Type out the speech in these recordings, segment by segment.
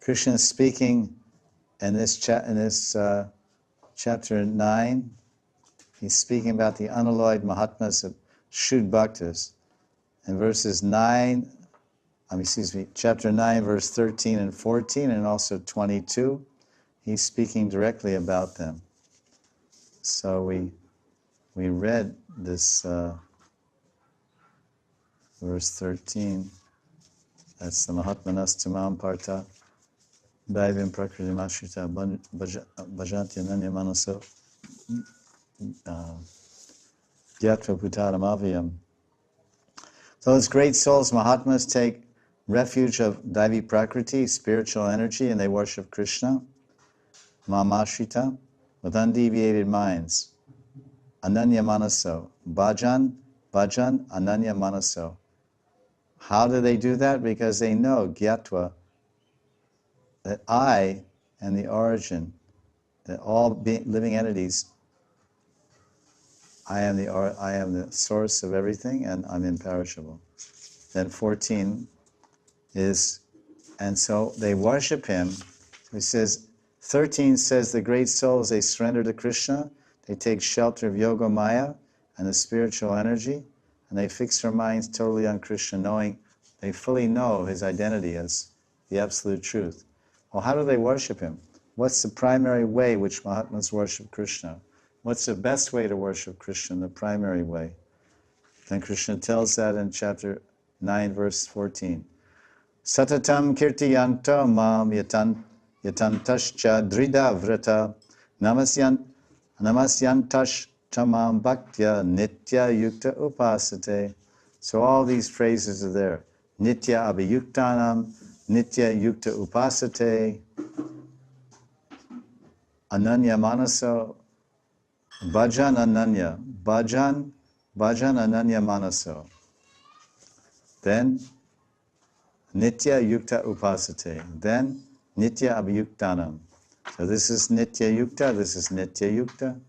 Krishna is speaking in this chapter 9. He's speaking about the unalloyed Mahatmas of Shuddha Bhaktas. In chapter 9, verse 13 and 14, and also 22, he's speaking directly about them. So we read this verse 13. That's the Mahatmanas Tamam Partha Daivim Prakriti Mashrita Bhajanti Ananya Manaso Gyatva Putaram Aviyam. Those great souls, Mahatmas, take refuge of Daivi Prakriti, spiritual energy, and they worship Krishna, Mamashrita, with undeviated minds. Ananya Manaso. Bhajan, Ananya Manaso. How do they do that? Because they know, Gyatva, that I am the origin, that all living entities, I am the source of everything, and I'm imperishable. Then 14 is, and so they worship him. He says, 13 says the great souls, they surrender to Krishna, they take shelter of Yoga Maya and the spiritual energy, and they fix their minds totally on Krishna, knowing they fully know his identity as the absolute truth. Well, how do they worship him? What's the primary way which Mahatmas worship Krishna? What's the best way to worship Krishna, the primary way? Then Krishna tells that in chapter 9, verse 14. Satatam kirtiyanta mam yatantascha drida vrata namasyantash tamam bhaktya nitya yukta upasate. So all these phrases are there. Nitya abhiyuktanam, nitya yukta upasate, ananya manaso, bhajan ananya, bhajan ananya manaso. Then nitya yukta upasate. Then nitya abhiyuktanam. So this is nitya yukta, this is nitya yukta.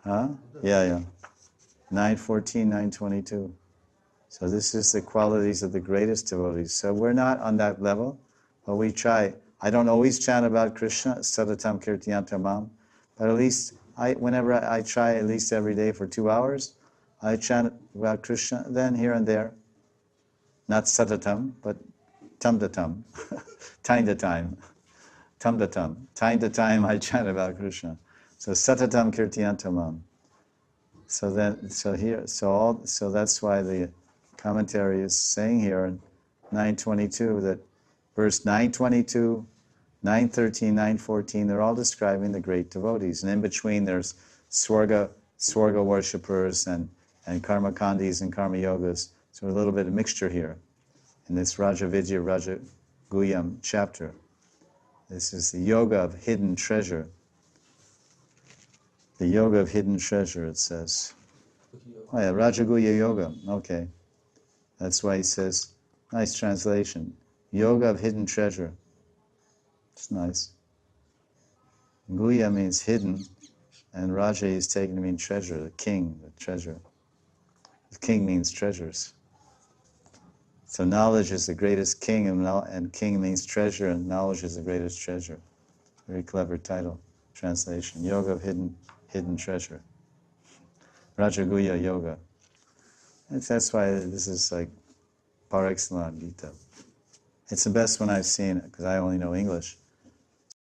Huh? Yeah. 9:14, 9:22. So this is the qualities of the greatest devotees. So we're not on that level, but we try. I don't always chant about Krishna, Satatam Kirtiyantam Mam, but at least whenever I try, at least every day for 2 hours, I chant about Krishna, then here and there. Not Satatam, but Tam-da-tam, time-to-time, Tam-da-tam, time-to-time I chant about Krishna. So Satatam Kirtiyantam Mam. So that's why the commentary is saying here in 9:22 that verse 9:22, 9:13, 9:14, they're all describing the great devotees. And in between there's Swarga worshippers and Karma Kandis and Karma Yogas. So a little bit of mixture here in this Raja Vidya, Raja Guyam chapter. This is the yoga of hidden treasure. The yoga of hidden treasure, it says. Oh yeah, Rajaguya Yoga. Okay. That's why he says, nice translation. Yoga of hidden treasure. It's nice. Guya means hidden, and Raja is taken to mean treasure, the king, the treasure. The king means treasures. So knowledge is the greatest king, and king means treasure, and knowledge is the greatest treasure. Very clever title, translation. Yoga of hidden treasure. Rajaguya Yoga. That's why this is like par excellence Gita. It's the best one I've seen, because I only know English.